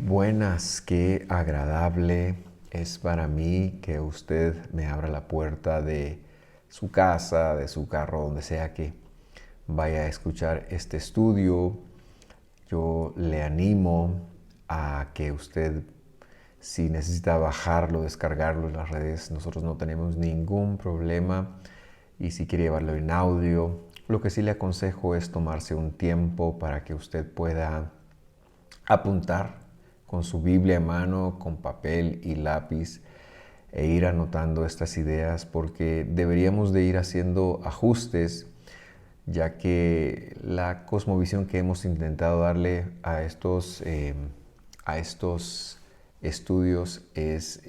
buenas, qué agradable es para mí que usted me abra la puerta de su casa, de su carro, donde sea que vaya a escuchar este estudio. Yo le animo a que usted, si necesita bajarlo, descargarlo en las redes, nosotros no tenemos ningún problema. Y si quiere llevarlo en audio, lo que sí le aconsejo es tomarse un tiempo para que usted pueda apuntar con su Biblia en mano, con papel y lápiz e ir anotando estas ideas, porque deberíamos de ir haciendo ajustes, ya que la cosmovisión que hemos intentado darle a estos estudios es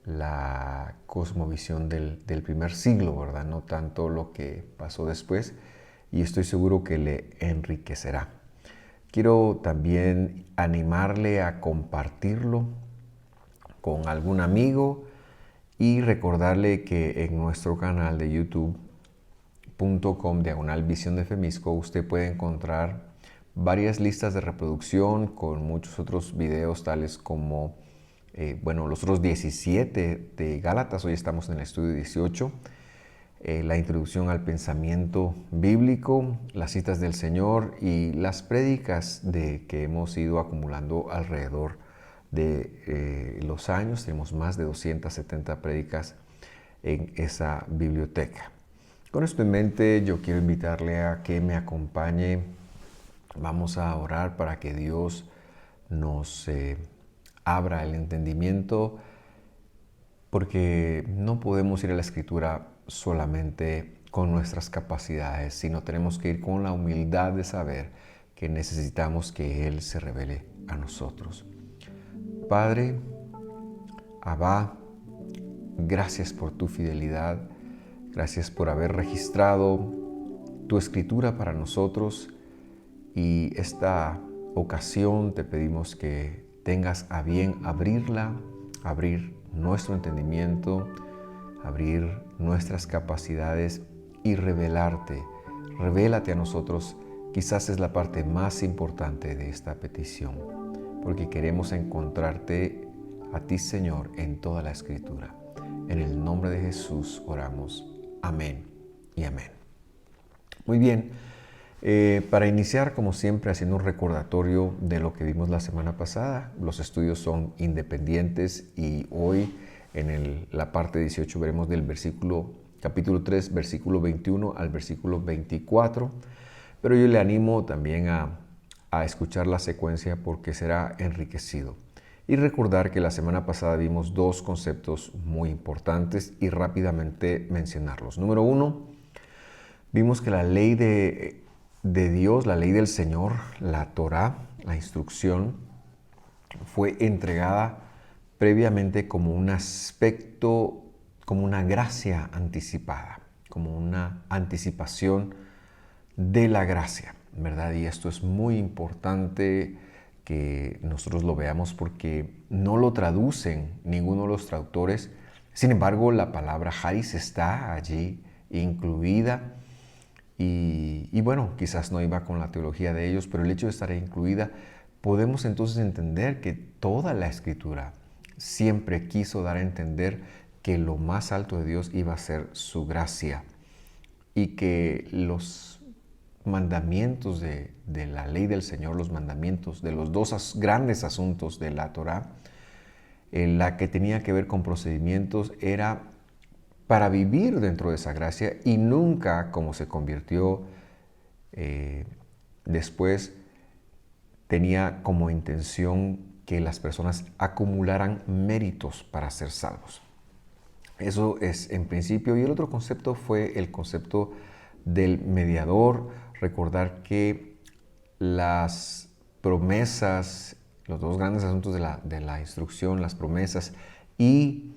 la cosmovisión del primer siglo, ¿verdad? No tanto lo que pasó después, y estoy seguro que le enriquecerá. Quiero también animarle a compartirlo con algún amigo y recordarle que en nuestro canal de youtube.com/Visión de Femisco usted puede encontrar varias listas de reproducción con muchos otros videos tales como los otros 17 de Gálatas. Hoy estamos en el estudio 18. La introducción al pensamiento bíblico, las citas del Señor y las prédicas que hemos ido acumulando alrededor de los años. Tenemos más de 270 prédicas en esa biblioteca. Con esto en mente, yo quiero invitarle a que me acompañe. Vamos a orar para que Dios nos abra el entendimiento, porque no podemos ir a la Escritura solamente con nuestras capacidades, sino tenemos que ir con la humildad de saber que necesitamos que Él se revele a nosotros. Padre, Abba, gracias por tu fidelidad, gracias por haber registrado tu Escritura para nosotros, y esta ocasión te pedimos que tengas a bien abrirla, abrir nuestro entendimiento, abrir nuestras capacidades y revelarte. Revélate a nosotros. Quizás es la parte más importante de esta petición, porque queremos encontrarte a ti, Señor, en toda la Escritura. En el nombre de Jesús oramos. Amén y amén. Muy bien. Para iniciar, como siempre, haciendo un recordatorio de lo que vimos la semana pasada. Los estudios son independientes y hoy en la parte 18 veremos del capítulo 3, versículo 21 al versículo 24. Pero yo le animo también a escuchar la secuencia, porque será enriquecido. Y recordar que la semana pasada vimos dos conceptos muy importantes y rápidamente mencionarlos. Número 1, vimos que la ley de Dios, la ley del Señor, la Torá, la instrucción, fue entregada previamente como un aspecto, como una gracia anticipada, como una anticipación de la gracia, ¿verdad? Y esto es muy importante que nosotros lo veamos, porque no lo traducen ninguno de los traductores. Sin embargo, la palabra charis está allí incluida. Y bueno, quizás no iba con la teología de ellos, pero el hecho de estar incluida, podemos entonces entender que toda la Escritura siempre quiso dar a entender que lo más alto de Dios iba a ser su gracia, y que los mandamientos de la ley del Señor, los mandamientos de los dos grandes asuntos de la Torá, la que tenía que ver con procedimientos, era para vivir dentro de esa gracia, y nunca, como se convirtió después, tenía como intención que las personas acumularan méritos para ser salvos. Eso es en principio. Y el otro concepto fue el concepto del mediador. Recordar que las promesas, los dos grandes asuntos de la instrucción, las promesas y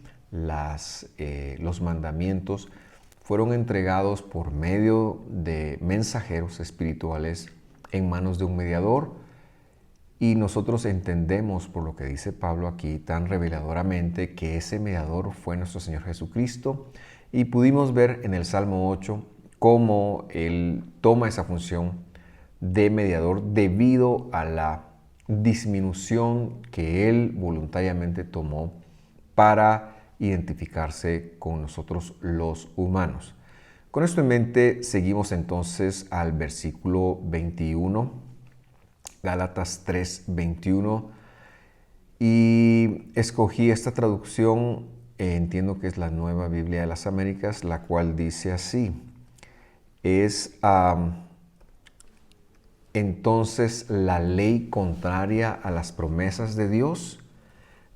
los mandamientos, fueron entregados por medio de mensajeros espirituales en manos de un mediador. Y nosotros entendemos, por lo que dice Pablo aquí tan reveladoramente, que ese mediador fue nuestro Señor Jesucristo. Y pudimos ver en el Salmo 8 cómo Él toma esa función de mediador debido a la disminución que Él voluntariamente tomó para identificarse con nosotros los humanos. Con esto en mente, seguimos entonces al versículo 21, Gálatas 3:21, y escogí esta traducción, entiendo que es la Nueva Biblia de las Américas, la cual dice así, es entonces la ley contraria a las promesas de Dios.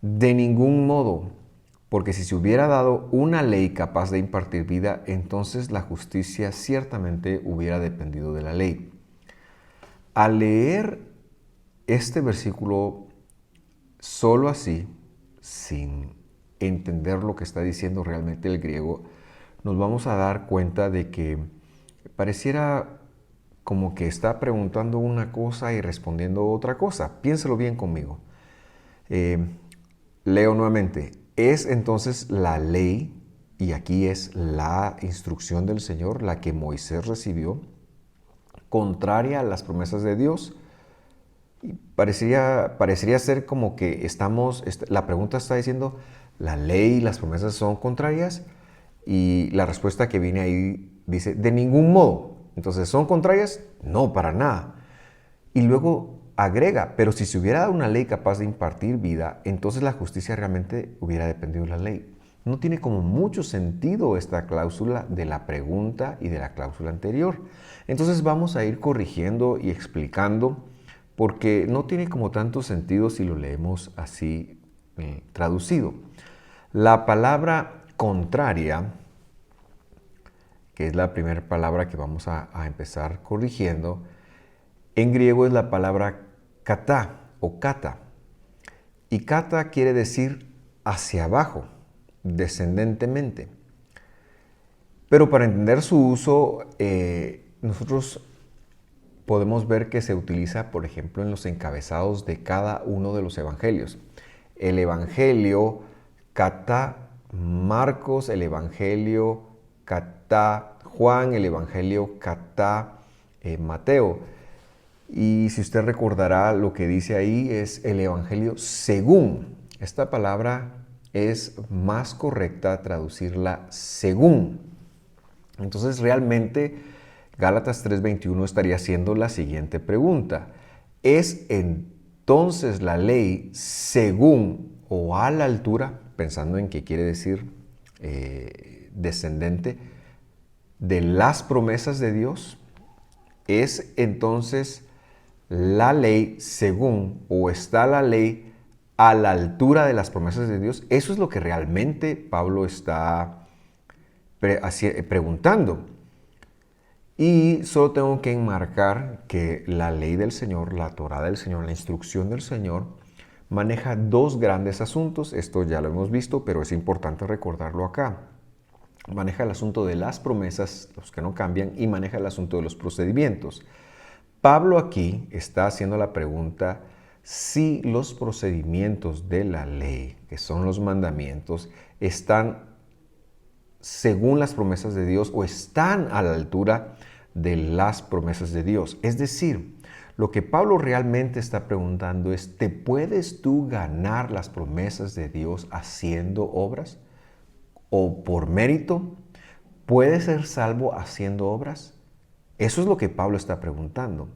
De ningún modo, porque si se hubiera dado una ley capaz de impartir vida, entonces la justicia ciertamente hubiera dependido de la ley. Al leer este versículo solo así, sin entender lo que está diciendo realmente el griego, nos vamos a dar cuenta de que pareciera como que está preguntando una cosa y respondiendo otra cosa. Piénselo bien conmigo. Leo nuevamente. Es entonces la ley, y aquí es la instrucción del Señor, la que Moisés recibió, contraria a las promesas de Dios. Y parecería ser como que la pregunta está diciendo, ¿la ley y las promesas son contrarias? Y la respuesta que viene ahí dice, de ningún modo. Entonces, ¿son contrarias? No, para nada. Y luego agrega, pero si se hubiera dado una ley capaz de impartir vida, entonces la justicia realmente hubiera dependido de la ley. No tiene como mucho sentido esta cláusula de la pregunta y de la cláusula anterior. Entonces vamos a ir corrigiendo y explicando, porque no tiene como tanto sentido si lo leemos así traducido. La palabra contraria, que es la primera palabra que vamos a empezar corrigiendo, en griego es la palabra kata o kata. Y kata quiere decir hacia abajo, descendentemente. Pero para entender su uso, nosotros podemos ver que se utiliza, por ejemplo, en los encabezados de cada uno de los evangelios. El evangelio kata Marcos, el evangelio kata Juan, el evangelio kata Mateo. Y si usted recordará, lo que dice ahí es el evangelio según. Esta palabra es más correcta traducirla según. Entonces realmente Gálatas 3:21 estaría haciendo la siguiente pregunta. ¿Es entonces la ley según o a la altura, pensando en qué quiere decir descendente, de las promesas de Dios? ¿Es entonces la ley según o está la ley a la altura de las promesas de Dios? Eso es lo que realmente Pablo está preguntando. Y solo tengo que enmarcar que la ley del Señor, la Torá del Señor, la instrucción del Señor, maneja dos grandes asuntos. Esto ya lo hemos visto, pero es importante recordarlo acá. Maneja el asunto de las promesas, los que no cambian, y maneja el asunto de los procedimientos. Pablo aquí está haciendo la pregunta si los procedimientos de la ley, que son los mandamientos, están según las promesas de Dios o están a la altura de las promesas de Dios. Es decir, lo que Pablo realmente está preguntando es, ¿te puedes tú ganar las promesas de Dios haciendo obras? ¿O por mérito? ¿Puedes ser salvo haciendo obras? Eso es lo que Pablo está preguntando.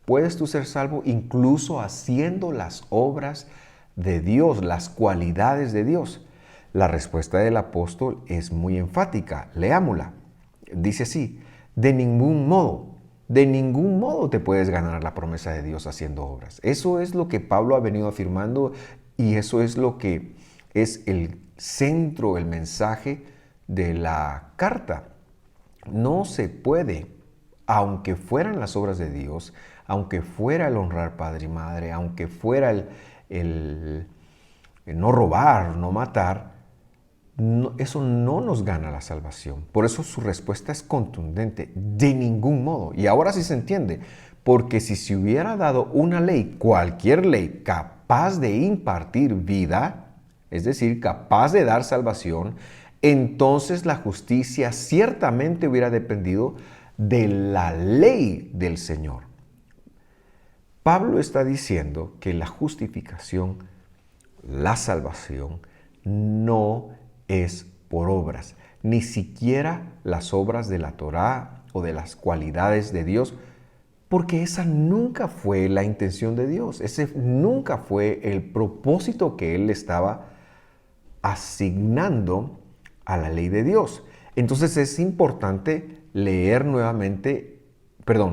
¿Puedes tú ser salvo incluso haciendo las obras de Dios, las cualidades de Dios? La respuesta del apóstol es muy enfática. Leámosla. Dice así, de ningún modo te puedes ganar la promesa de Dios haciendo obras. Eso es lo que Pablo ha venido afirmando y eso es lo que es el centro, el mensaje de la carta. No se puede, aunque fueran las obras de Dios, aunque fuera el honrar padre y madre, aunque fuera el no robar, no matar, eso no nos gana la salvación. Por eso su respuesta es contundente, de ningún modo. Y ahora sí se entiende, porque si se hubiera dado una ley, cualquier ley, capaz de impartir vida, es decir, capaz de dar salvación, entonces la justicia ciertamente hubiera dependido de la ley del Señor. Pablo está diciendo que la justificación, la salvación, no es por obras. Ni siquiera las obras de la Torá o de las cualidades de Dios, porque esa nunca fue la intención de Dios. Ese nunca fue el propósito que Él estaba asignando a la ley de Dios. Entonces es importante leer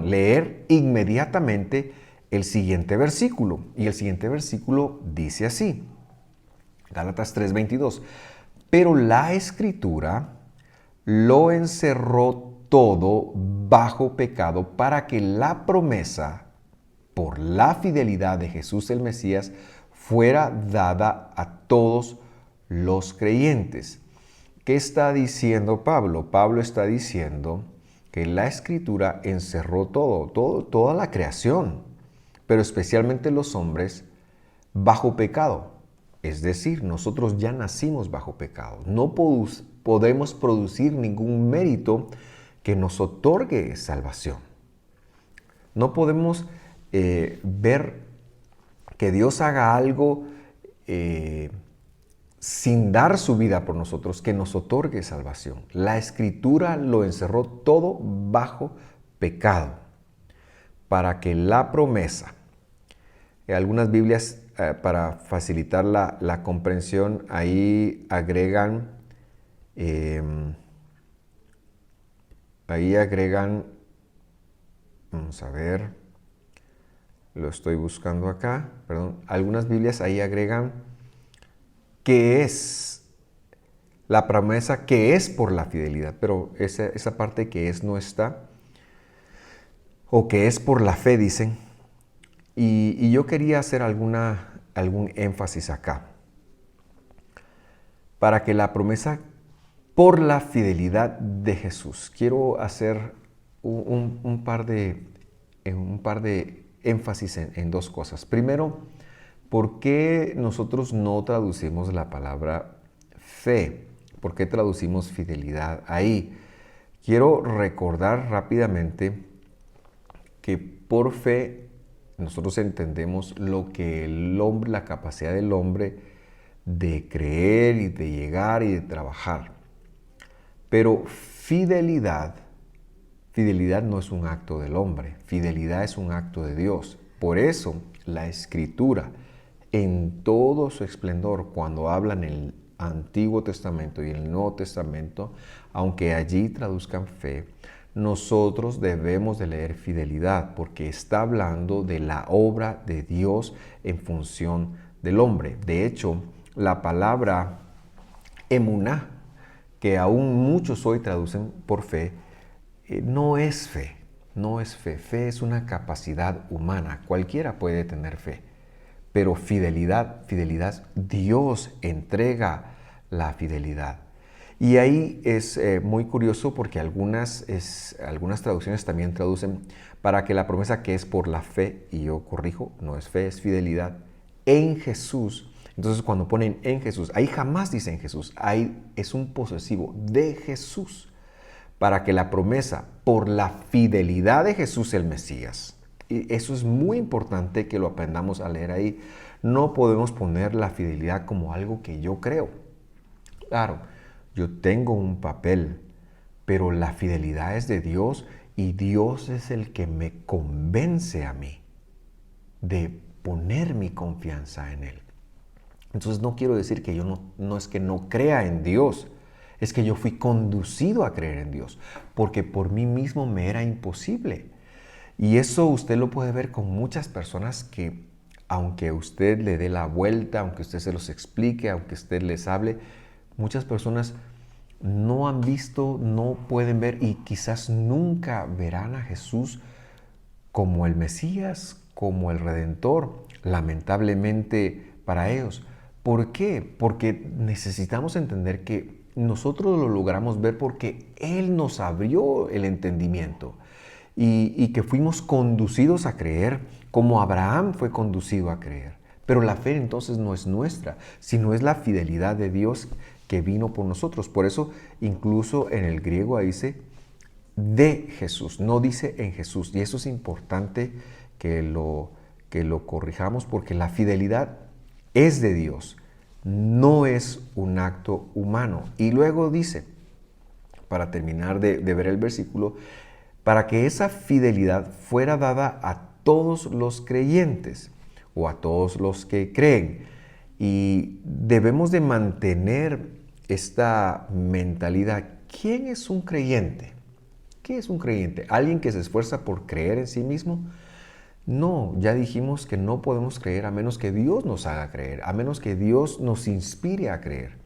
leer inmediatamente el siguiente versículo. Y el siguiente versículo dice así, Gálatas 3:22. Pero la Escritura lo encerró todo bajo pecado para que la promesa por la fidelidad de Jesús el Mesías fuera dada a todos los creyentes. ¿Qué está diciendo Pablo? Pablo está diciendo que la Escritura encerró toda la creación, pero especialmente los hombres, bajo pecado. Es decir, nosotros ya nacimos bajo pecado. No podemos producir ningún mérito que nos otorgue salvación. No podemos ver que Dios haga algo sin dar su vida por nosotros, que nos otorgue salvación. La Escritura lo encerró todo bajo pecado, para que la promesa, algunas Biblias para facilitar la comprensión, ahí agregan, vamos a ver, lo estoy buscando acá, perdón, algunas Biblias ahí agregan que es la promesa que es por la fidelidad, pero esa parte que es no está, o que es por la fe, dicen. Y yo quería hacer algún énfasis acá, para que la promesa por la fidelidad de Jesús. Quiero hacer un par de énfasis en dos cosas. Primero, ¿por qué nosotros no traducimos la palabra fe? ¿Por qué traducimos fidelidad ahí? Quiero recordar rápidamente que por fe nosotros entendemos lo que el hombre, la capacidad del hombre de creer y de llegar y de trabajar. Pero fidelidad no es un acto del hombre, fidelidad es un acto de Dios. Por eso la Escritura, en todo su esplendor, cuando habla en el Antiguo Testamento y el Nuevo Testamento, aunque allí traduzcan fe, nosotros debemos de leer fidelidad, porque está hablando de la obra de Dios en función del hombre. De hecho, la palabra emuná, que aún muchos hoy traducen por fe, no es fe, no es fe. Fe es una capacidad humana, cualquiera puede tener fe. Pero fidelidad, Dios entrega la fidelidad. Y ahí es muy curioso porque algunas traducciones también traducen para que la promesa que es por la fe, y yo corrijo, no es fe, es fidelidad, en Jesús. Entonces cuando ponen en Jesús, ahí jamás dicen Jesús, ahí es un posesivo de Jesús, para que la promesa por la fidelidad de Jesús el Mesías. Y eso es muy importante que lo aprendamos a leer ahí. No podemos poner la fidelidad como algo que yo creo. Claro, yo tengo un papel, pero la fidelidad es de Dios y Dios es el que me convence a mí de poner mi confianza en Él. Entonces no quiero decir que yo no es que no crea en Dios, es que yo fui conducido a creer en Dios, porque por mí mismo me era imposible. Y eso usted lo puede ver con muchas personas que, aunque usted le dé la vuelta, aunque usted se los explique, aunque usted les hable, muchas personas no han visto, no pueden ver y quizás nunca verán a Jesús como el Mesías, como el Redentor, lamentablemente para ellos. ¿Por qué? Porque necesitamos entender que nosotros lo logramos ver porque Él nos abrió el entendimiento y que fuimos conducidos a creer como Abraham fue conducido a creer. Pero la fe entonces no es nuestra, sino es la fidelidad de Dios que vino por nosotros. Por eso incluso en el griego ahí dice de Jesús, no dice en Jesús. Y eso es importante que lo que lo corrijamos porque la fidelidad es de Dios, no es un acto humano. Y luego dice, para terminar de ver el versículo, para que esa fidelidad fuera dada a todos los creyentes o a todos los que creen. Y debemos de mantener esta mentalidad. ¿Quién es un creyente? ¿Qué es un creyente? ¿Alguien que se esfuerza por creer en sí mismo? No, ya dijimos que no podemos creer a menos que Dios nos haga creer, a menos que Dios nos inspire a creer.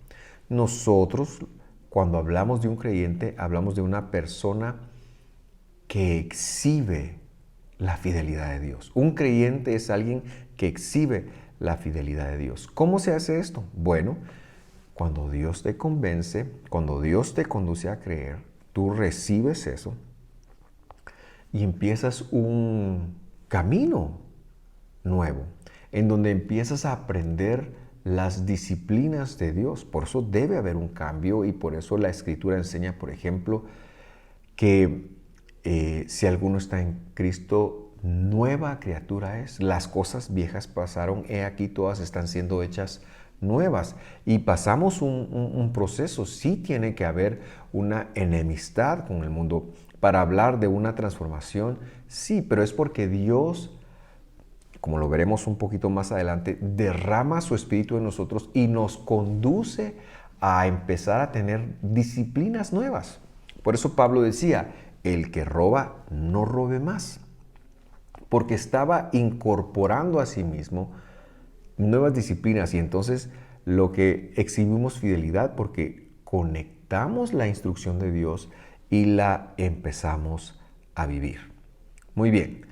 Nosotros, cuando hablamos de un creyente, hablamos de una persona que exhibe la fidelidad de Dios. Un creyente es alguien que exhibe la fidelidad de Dios. ¿Cómo se hace esto? Bueno, cuando Dios te convence, cuando Dios te conduce a creer, tú recibes eso y empiezas un camino nuevo, en donde empiezas a aprender las disciplinas de Dios. Por eso debe haber un cambio y por eso la Escritura enseña, por ejemplo, que si alguno está en Cristo, nueva criatura es. Las cosas viejas pasaron, he aquí todas están siendo hechas nuevas. Y pasamos un proceso. Sí tiene que haber una enemistad con el mundo para hablar de una transformación. Sí, pero es porque Dios, como lo veremos un poquito más adelante, derrama su espíritu en nosotros y nos conduce a empezar a tener disciplinas nuevas. Por eso Pablo decía, el que roba, no robe más. Porque estaba incorporando a sí mismo nuevas disciplinas y entonces lo que exhibimos fidelidad porque conectamos la instrucción de Dios y la empezamos a vivir. Muy bien.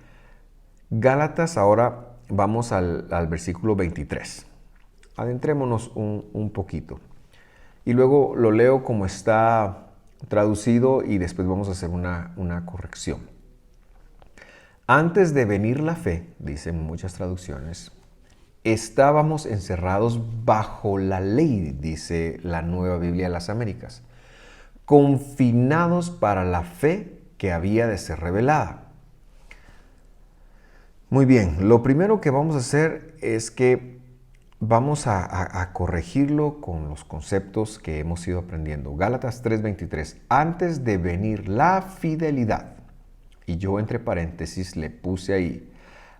Gálatas, ahora vamos al versículo 23. Adentrémonos un poquito. Y luego lo leo como está traducido y después vamos a hacer una corrección. Antes de venir la fe, dicen muchas traducciones, estábamos encerrados bajo la ley, dice la Nueva Biblia de las Américas, confinados para la fe que había de ser revelada. Muy bien, lo primero que vamos a hacer es que vamos a corregirlo con los conceptos que hemos ido aprendiendo. Gálatas 3:23, antes de venir la fidelidad, y yo entre paréntesis le puse ahí,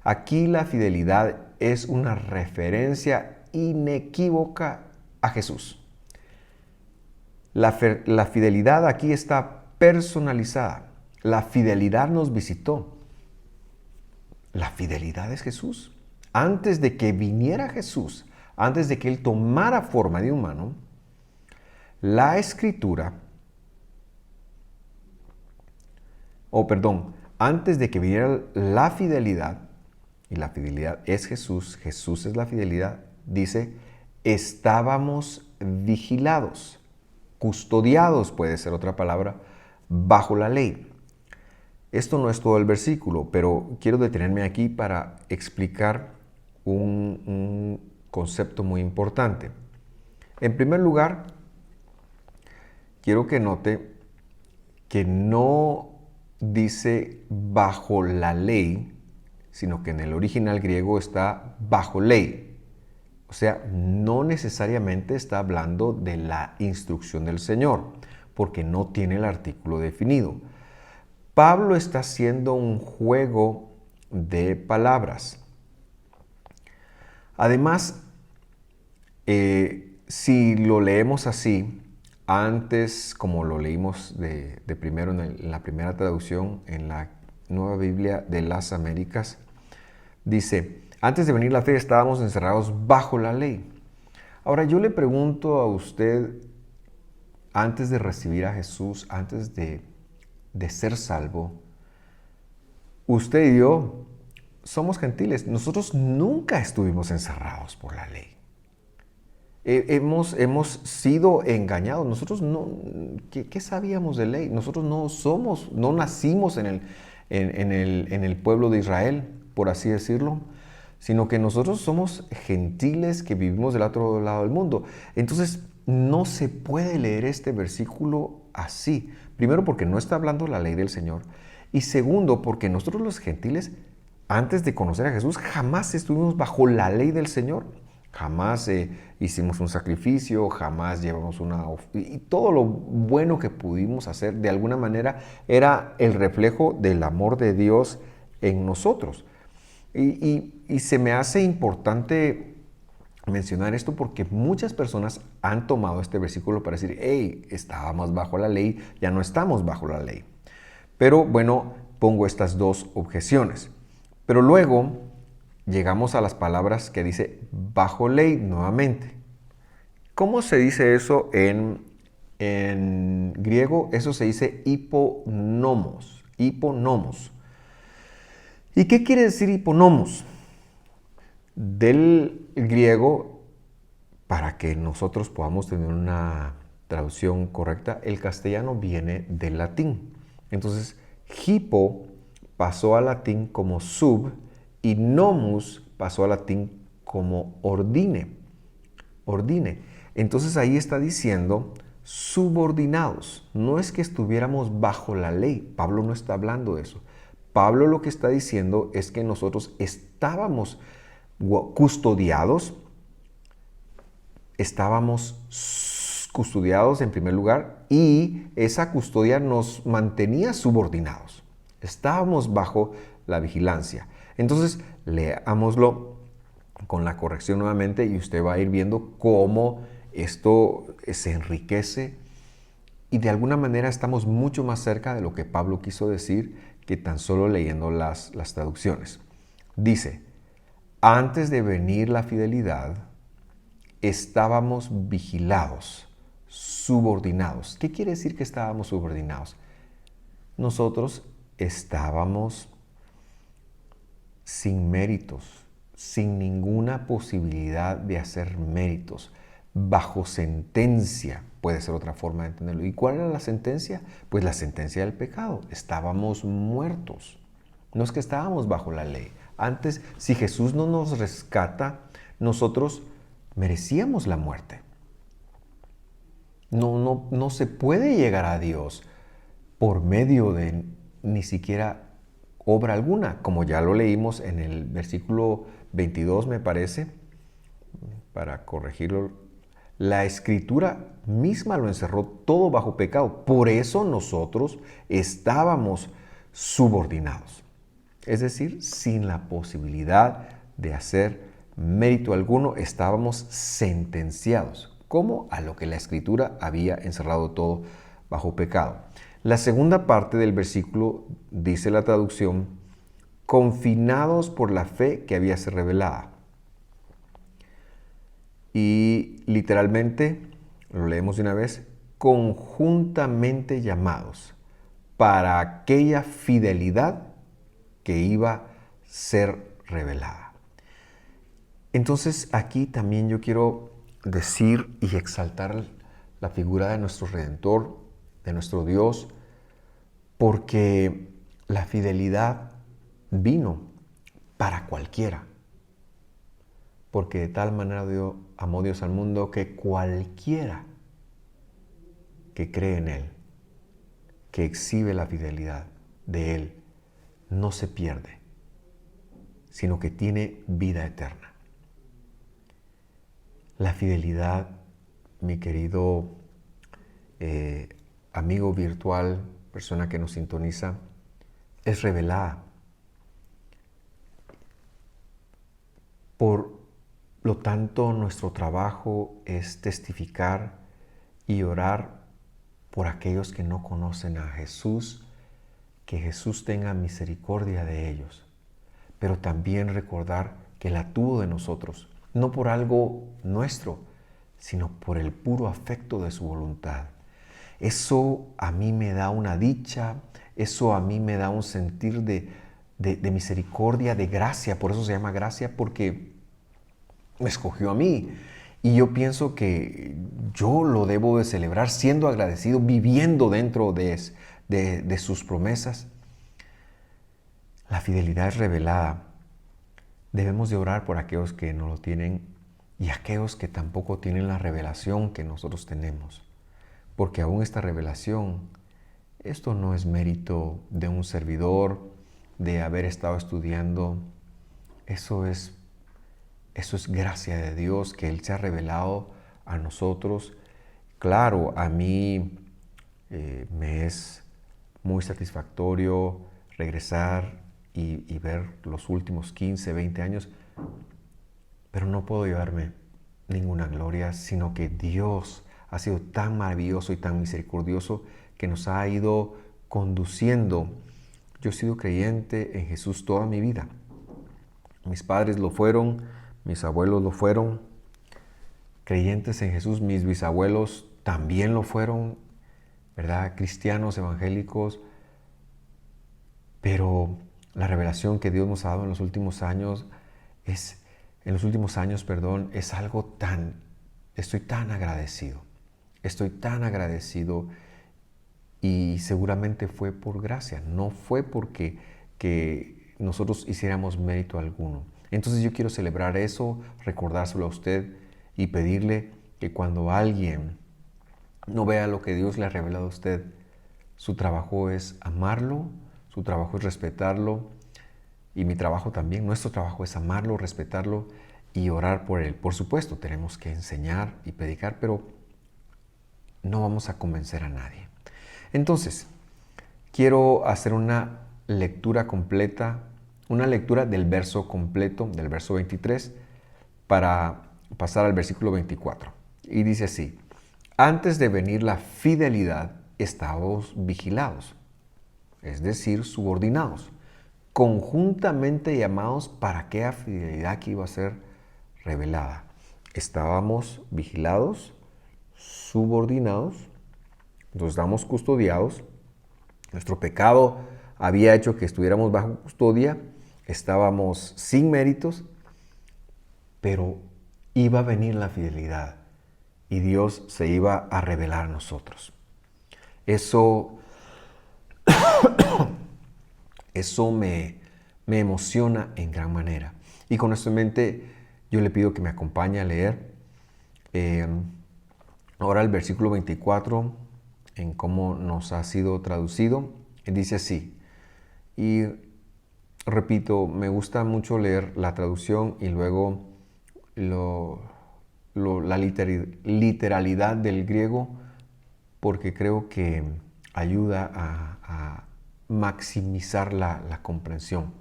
aquí la fidelidad es una referencia inequívoca a Jesús. La fidelidad aquí está personalizada. La fidelidad nos visitó. La fidelidad es Jesús. Antes de que viniera Jesús, antes de que Él tomara forma de humano, la Escritura, antes de que viniera la fidelidad, y la fidelidad es Jesús, Jesús es la fidelidad, dice, estábamos vigilados, custodiados, puede ser otra palabra, bajo la ley. Esto no es todo el versículo, pero quiero detenerme aquí para explicar un concepto muy importante. En primer lugar, quiero que note que no dice bajo la ley, sino que en el original griego está bajo ley. O sea, no necesariamente está hablando de la instrucción del Señor, porque no tiene el artículo definido. Pablo está haciendo un juego de palabras. Además, si lo leemos así, antes, como lo leímos de primero en la primera traducción, en la Nueva Biblia de las Américas, dice, antes de venir la fe estábamos encerrados bajo la ley. Ahora yo le pregunto a usted, antes de recibir a Jesús, antes de ser salvo, usted y yo somos gentiles. Nosotros nunca estuvimos encerrados por la ley. Hemos sido engañados. Nosotros no, ¿qué sabíamos de ley? Nosotros no nacimos en el pueblo de Israel, por así decirlo, sino que nosotros somos gentiles que vivimos del otro lado del mundo. Entonces, no se puede leer este versículo así. Primero, porque no está hablando la ley del Señor. Y segundo, porque nosotros los gentiles antes de conocer a Jesús, jamás estuvimos bajo la ley del Señor. Jamás hicimos un sacrificio, jamás llevamos y todo lo bueno que pudimos hacer, de alguna manera, era el reflejo del amor de Dios en nosotros. Y se me hace importante mencionar esto porque muchas personas han tomado este versículo para decir, hey, estábamos bajo la ley, ya no estamos bajo la ley. Pero bueno, pongo estas dos objeciones. Pero luego llegamos a las palabras que dice bajo ley nuevamente. ¿Cómo se dice eso en griego? Eso se dice hiponomos. Hiponomos. ¿Y qué quiere decir hiponomos? Del griego, para que nosotros podamos tener una traducción correcta, el castellano viene del latín. Entonces, hipo pasó al latín como sub y nomus pasó al latín como ordine. Ordine. Entonces ahí está diciendo subordinados. No es que estuviéramos bajo la ley. Pablo no está hablando de eso. Pablo lo que está diciendo es que nosotros estábamos custodiados en primer lugar y esa custodia nos mantenía subordinados. Estábamos bajo la vigilancia. Entonces, leámoslo con la corrección nuevamente y usted va a ir viendo cómo esto se enriquece y de alguna manera estamos mucho más cerca de lo que Pablo quiso decir que tan solo leyendo las traducciones. Dice, antes de venir la fidelidad, estábamos vigilados, subordinados. ¿Qué quiere decir que estábamos subordinados? Nosotros estábamos sin méritos, sin ninguna posibilidad de hacer méritos, bajo sentencia, puede ser otra forma de entenderlo. ¿Y cuál era la sentencia? Pues la sentencia del pecado. Estábamos muertos. No es que estábamos bajo la ley. Antes, si Jesús no nos rescata, nosotros merecíamos la muerte. No se puede llegar a Dios por medio de ni siquiera obra alguna, como ya lo leímos en el versículo 22, me parece, para corregirlo. La Escritura misma lo encerró todo bajo pecado. Por eso nosotros estábamos subordinados. Es decir, sin la posibilidad de hacer mérito alguno, estábamos sentenciados, como a lo que la Escritura había encerrado todo bajo pecado. La segunda parte del versículo dice la traducción, confinados por la fe que había sido revelada. Y literalmente, lo leemos de una vez, conjuntamente llamados para aquella fidelidad que iba a ser revelada. Entonces aquí también yo quiero decir y exaltar la figura de nuestro Redentor, de nuestro Dios, porque la fidelidad vino para cualquiera. Porque de tal manera amó Dios al mundo que cualquiera que cree en Él, que exhibe la fidelidad de Él, no se pierde, sino que tiene vida eterna. La fidelidad, mi querido amigo virtual, persona que nos sintoniza, es revelada. Por lo tanto, nuestro trabajo es testificar y orar por aquellos que no conocen a Jesús, que Jesús tenga misericordia de ellos, pero también recordar que la tuvo de nosotros, no por algo nuestro, sino por el puro afecto de su voluntad. Eso a mí me da una dicha, eso a mí me da un sentir de misericordia, de gracia. Por eso se llama gracia, porque me escogió a mí. Y yo pienso que yo lo debo de celebrar siendo agradecido, viviendo dentro de sus promesas. La fidelidad es revelada. Debemos de orar por aquellos que no lo tienen y aquellos que tampoco tienen la revelación que nosotros tenemos. Porque aún esta revelación, esto no es mérito de un servidor, de haber estado estudiando, eso es gracia de Dios, que Él se ha revelado a nosotros. Claro, a mí me es muy satisfactorio regresar y ver los últimos 15, 20 años, pero no puedo llevarme ninguna gloria, sino que Dios ha sido tan maravilloso y tan misericordioso que nos ha ido conduciendo. Yo he sido creyente en Jesús toda mi vida. Mis padres lo fueron, mis abuelos lo fueron, creyentes en Jesús, mis bisabuelos también lo fueron, ¿verdad? Cristianos, evangélicos, pero la revelación que Dios nos ha dado en los últimos años es algo estoy tan agradecido. Estoy tan agradecido y seguramente fue por gracia, no fue porque que nosotros hiciéramos mérito alguno. Entonces yo quiero celebrar eso, recordárselo a usted y pedirle que cuando alguien no vea lo que Dios le ha revelado a usted, su trabajo es amarlo, su trabajo es respetarlo y mi trabajo también, nuestro trabajo es amarlo, respetarlo y orar por él. Por supuesto, tenemos que enseñar y predicar, pero no vamos a convencer a nadie. Entonces, quiero hacer una lectura completa, una lectura del verso completo, del verso 23, para pasar al versículo 24. Y dice así: antes de venir la fidelidad, estábamos vigilados, es decir, subordinados, conjuntamente llamados para aquella fidelidad que iba a ser revelada. Estábamos vigilados, subordinados, entonces estábamos custodiados. Nuestro pecado había hecho que estuviéramos bajo custodia, estábamos sin méritos, pero iba a venir la fidelidad y Dios se iba a revelar a nosotros. Eso me emociona en gran manera. Y con esto en mente, yo le pido que me acompañe a leer ahora el versículo 24, en cómo nos ha sido traducido. Dice así, y repito, me gusta mucho leer la traducción y luego la literalidad del griego, porque creo que ayuda a maximizar la comprensión.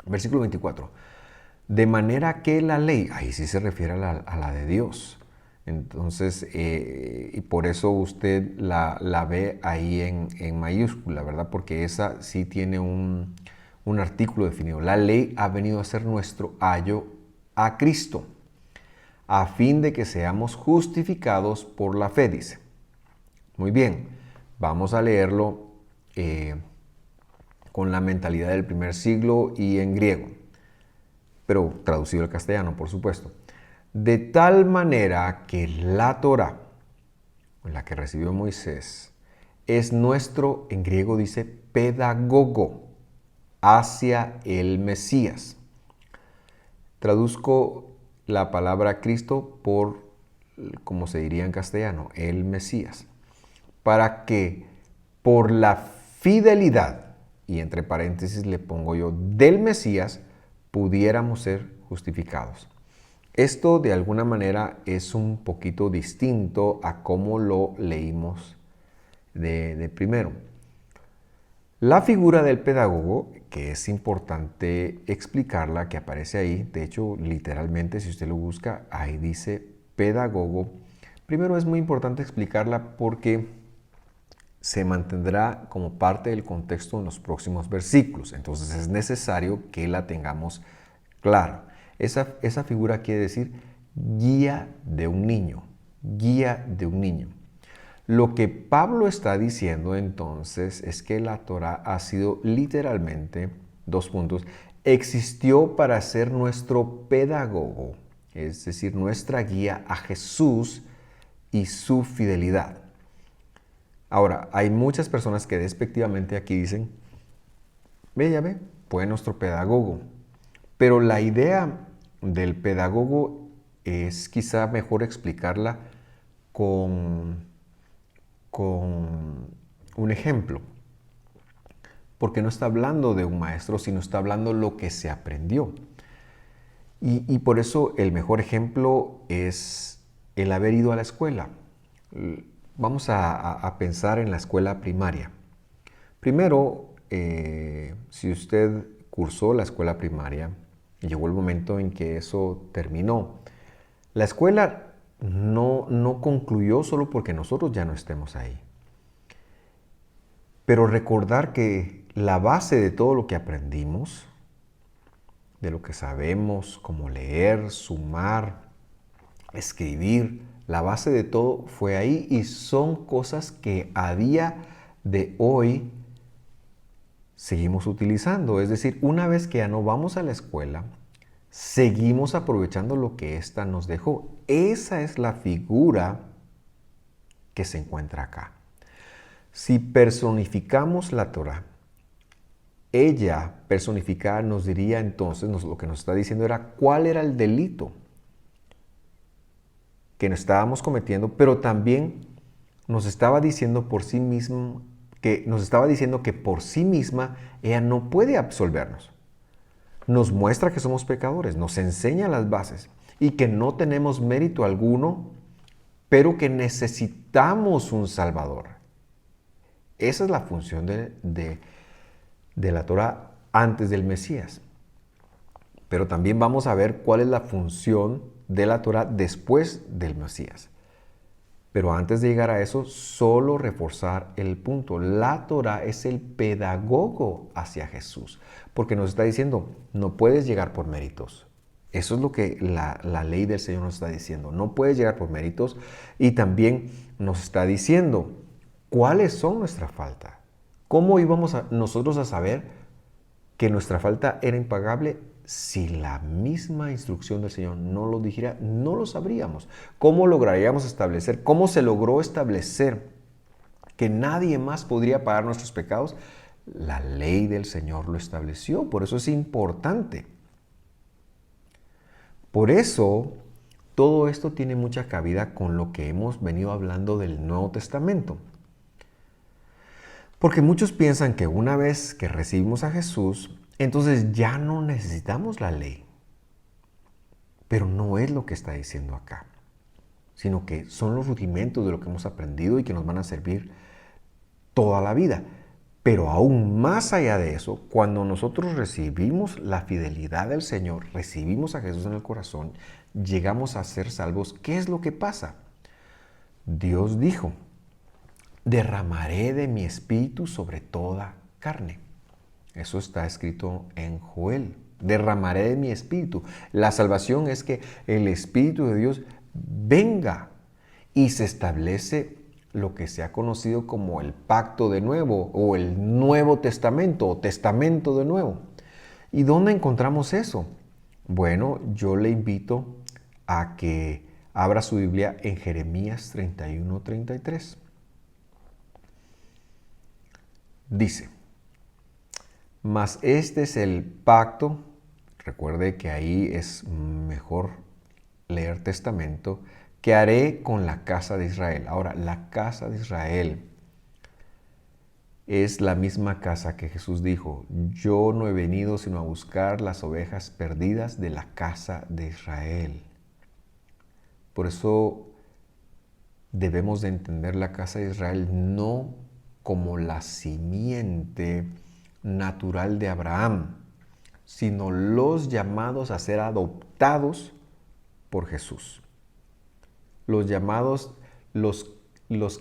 Versículo 24. De manera que la ley, ahí sí se refiere a la de Dios. Entonces, y por eso usted la ve ahí en mayúscula, ¿verdad? Porque esa sí tiene un artículo definido. La ley ha venido a ser nuestro ayo a Cristo, a fin de que seamos justificados por la fe, dice. Muy bien, vamos a leerlo con la mentalidad del primer siglo y en griego, pero traducido al castellano, por supuesto. De tal manera que la Torá, la que recibió Moisés, es nuestro, en griego dice, pedagogo hacia el Mesías. Traduzco la palabra Cristo por, como se diría en castellano, el Mesías, para que por la fidelidad, y entre paréntesis le pongo yo, del Mesías, pudiéramos ser justificados. Esto de alguna manera es un poquito distinto a cómo lo leímos de primero. La figura del pedagogo, que es importante explicarla, que aparece ahí, de hecho literalmente si usted lo busca, ahí dice pedagogo. Primero es muy importante explicarla porque se mantendrá como parte del contexto en los próximos versículos, entonces es necesario que la tengamos clara. Esa figura quiere decir guía de un niño, guía de un niño. Lo que Pablo está diciendo entonces es que la Torá ha sido literalmente, existió para ser nuestro pedagogo, es decir, nuestra guía a Jesús y su fidelidad. Ahora, hay muchas personas que despectivamente aquí dicen, ya ve, fue nuestro pedagogo. Pero la idea del pedagogo es quizá mejor explicarla con un ejemplo. porque no está hablando de un maestro, sino está hablando lo que se aprendió. Y por eso el mejor ejemplo es el haber ido a la escuela. Vamos a pensar en la escuela primaria. Primero, si usted cursó la escuela primaria, llegó el momento en que eso terminó. La escuela no concluyó solo porque nosotros ya no estemos ahí. Pero recordar que la base de todo lo que aprendimos, de lo que sabemos, como leer, sumar, escribir, la base de todo fue ahí y son cosas que a día de hoy seguimos utilizando. Es decir, una vez que ya no vamos a la escuela, seguimos aprovechando lo que ésta nos dejó. Esa es la figura que se encuentra acá. Si personificamos la Torah, ella personificada nos diría entonces, lo que nos está diciendo era cuál era el delito que nos estábamos cometiendo, pero también nos estaba diciendo por sí mismo que nos estaba diciendo que por sí misma ella no puede absolvernos. Nos muestra que somos pecadores, nos enseña las bases y que no tenemos mérito alguno, pero que necesitamos un Salvador. Esa es la función de la Torah antes del Mesías. Pero también vamos a ver cuál es la función de la Torah después del Mesías. Pero antes de llegar a eso, solo reforzar el punto. La Torah es el pedagogo hacia Jesús, porque nos está diciendo, no puedes llegar por méritos. Eso es lo que la ley del Señor nos está diciendo. No puedes llegar por méritos y también nos está diciendo cuáles son nuestras faltas. ¿Cómo íbamos nosotros a saber que nuestra falta era impagable? Si la misma instrucción del Señor no lo dijera, no lo sabríamos. ¿Cómo lograríamos establecer? ¿Cómo se logró establecer que nadie más podría pagar nuestros pecados? La ley del Señor lo estableció, por eso es importante. Por eso, todo esto tiene mucha cabida con lo que hemos venido hablando del Nuevo Testamento. Porque muchos piensan que una vez que recibimos a Jesús, entonces ya no necesitamos la ley. Pero no es lo que está diciendo acá, sino que son los rudimentos de lo que hemos aprendido y que nos van a servir toda la vida. Pero aún más allá de eso, cuando nosotros recibimos la fidelidad del Señor, recibimos a Jesús en el corazón, llegamos a ser salvos. ¿Qué es lo que pasa? Dios dijo, derramaré de mi espíritu sobre toda carne. Eso está escrito en Joel. Derramaré de mi espíritu. La salvación es que el Espíritu de Dios venga y se establece lo que se ha conocido como el pacto de nuevo o el Nuevo Testamento o testamento de nuevo. ¿Y dónde encontramos eso? Bueno, yo le invito a que abra su Biblia en Jeremías 31-33. Dice, mas este es el pacto, recuerde que ahí es mejor leer testamento, que haré con la casa de Israel. Ahora, la casa de Israel es la misma casa que Jesús dijo, yo no he venido sino a buscar las ovejas perdidas de la casa de Israel. Por eso debemos de entender la casa de Israel no como la simiente natural de Abraham, sino los llamados a ser adoptados por Jesús. Los llamados, los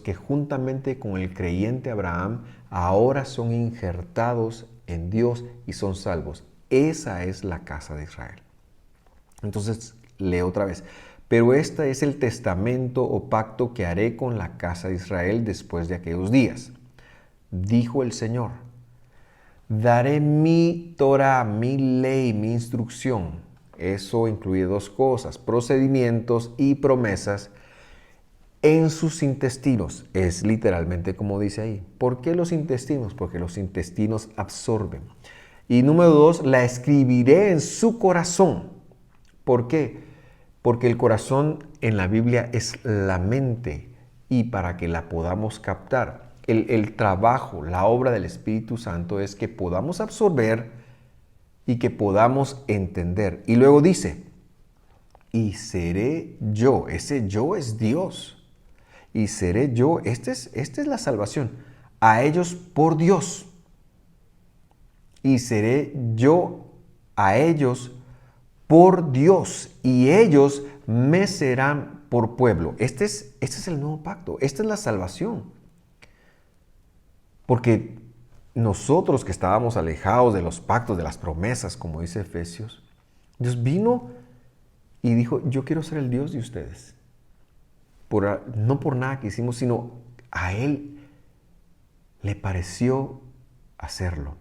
que juntamente con el creyente Abraham ahora son injertados en Dios y son salvos. Esa es la casa de Israel. Entonces, leo otra vez. Pero este es el testamento o pacto que haré con la casa de Israel después de aquellos días. Dijo el Señor, daré mi Torah, mi ley, mi instrucción. Eso incluye dos cosas, procedimientos y promesas en sus intestinos. Es literalmente como dice ahí. ¿Por qué los intestinos? Porque los intestinos absorben. Y número 2, la escribiré en su corazón. ¿Por qué? Porque el corazón en la Biblia es la mente y para que la podamos captar el trabajo, la obra del Espíritu Santo es que podamos absorber y que podamos entender. Y luego dice, y seré yo. Ese yo es Dios. Y seré yo. Esta es la salvación. A ellos por Dios. Y seré yo a ellos por Dios. Y ellos me serán por pueblo. Este es el nuevo pacto. Esta es la salvación. Porque nosotros que estábamos alejados de los pactos, de las promesas, como dice Efesios, Dios vino y dijo, yo quiero ser el Dios de ustedes. No por nada que hicimos, sino a Él le pareció hacerlo.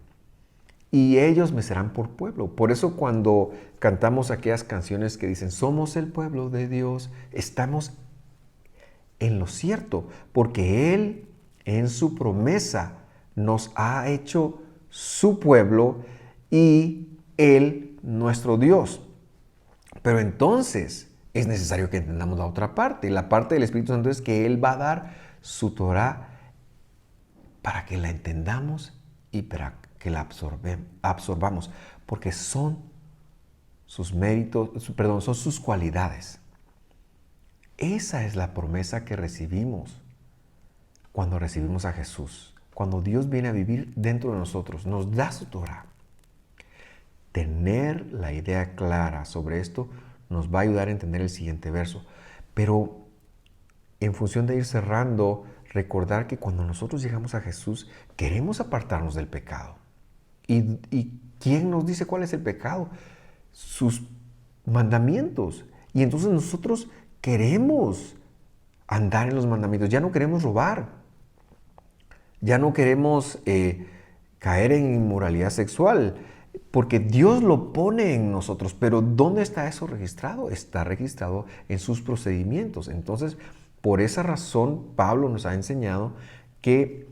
Y ellos me serán por pueblo. Por eso cuando cantamos aquellas canciones que dicen, somos el pueblo de Dios, estamos en lo cierto, porque Él en su promesa nos ha hecho su pueblo y Él nuestro Dios. Pero entonces es necesario que entendamos la otra parte. La parte del Espíritu Santo es que Él va a dar su Torah para que la entendamos y para que la absorbamos, porque son sus méritos, son sus cualidades. Esa es la promesa que recibimos cuando recibimos a Jesús. Cuando Dios viene a vivir dentro de nosotros, nos da su Torah. Tener la idea clara sobre esto nos va a ayudar a entender el siguiente verso. Pero en función de ir cerrando, recordar que cuando nosotros llegamos a Jesús, queremos apartarnos del pecado. ¿Y quién nos dice cuál es el pecado? Sus mandamientos. Y entonces nosotros queremos andar en los mandamientos. Ya no queremos robar. Ya no queremos caer en inmoralidad sexual. Porque Dios lo pone en nosotros. Pero ¿dónde está eso registrado? Está registrado en sus procedimientos. Entonces, por esa razón, Pablo nos ha enseñado que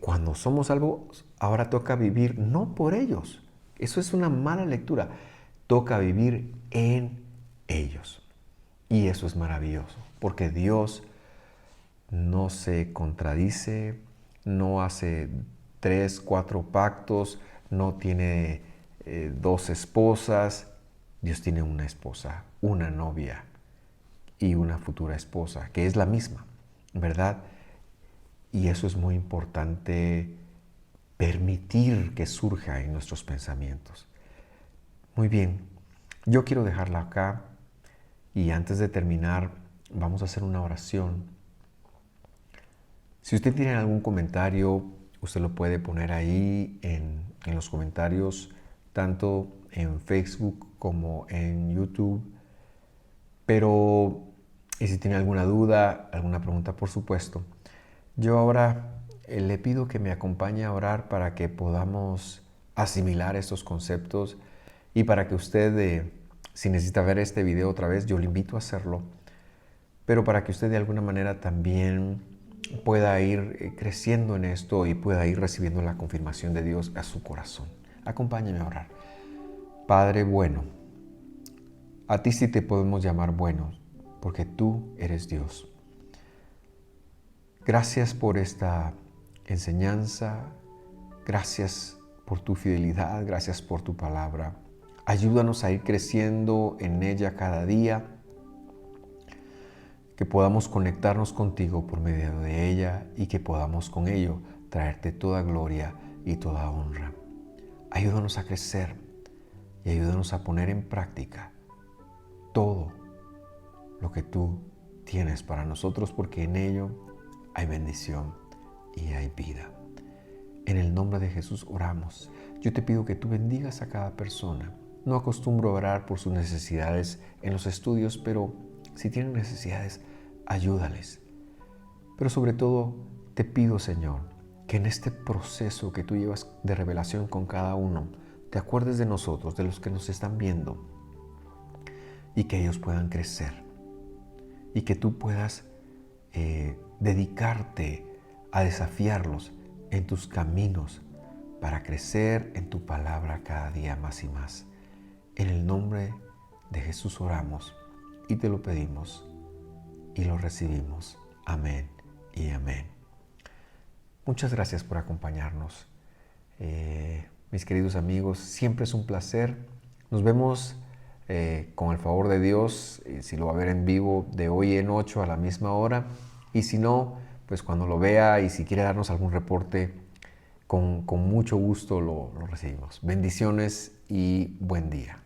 cuando somos salvos, ahora toca vivir no por ellos. Eso es una mala lectura. Toca vivir en ellos. Y eso es maravilloso, porque Dios no se contradice, no hace 3, 4 pactos, no tiene 2 esposas. Dios tiene una esposa, una novia y una futura esposa, que es la misma, ¿verdad? Y eso es muy importante permitir que surja en nuestros pensamientos. Muy bien, yo quiero dejarla acá y antes de terminar vamos a hacer una oración. Si usted tiene algún comentario, usted lo puede poner ahí en los comentarios, tanto en Facebook como en YouTube. Pero, y si tiene alguna duda, alguna pregunta, por supuesto, yo ahora le pido que me acompañe a orar para que podamos asimilar estos conceptos y para que usted, si necesita ver este video otra vez, yo le invito a hacerlo, pero para que usted de alguna manera también pueda ir creciendo en esto y pueda ir recibiendo la confirmación de Dios a su corazón. Acompáñeme a orar. Padre bueno, a ti sí te podemos llamar bueno, porque tú eres Dios. Gracias por esta enseñanza, gracias por tu fidelidad, gracias por tu palabra. Ayúdanos a ir creciendo en ella cada día, que podamos conectarnos contigo por medio de ella y que podamos con ello traerte toda gloria y toda honra. Ayúdanos a crecer y ayúdanos a poner en práctica todo lo que tú tienes para nosotros, porque en ello hay bendición y hay vida. En el nombre de Jesús oramos. Yo te pido que tú bendigas a cada persona. No acostumbro a orar por sus necesidades en los estudios, pero si tienen necesidades, ayúdales. Pero sobre todo, te pido, Señor, que en este proceso que tú llevas de revelación con cada uno, te acuerdes de nosotros, de los que nos están viendo, y que ellos puedan crecer. Y que tú puedas dedicarte a desafiarlos en tus caminos para crecer en tu palabra cada día más y más. En el nombre de Jesús oramos y te lo pedimos y lo recibimos. Amén y amén. Muchas gracias por acompañarnos. Mis queridos amigos, siempre es un placer. Nos vemos con el favor de Dios, si lo va a ver en vivo, de hoy en 8 a la misma hora. Y si no, pues cuando lo vea y si quiere darnos algún reporte, con mucho gusto lo recibimos. Bendiciones y buen día.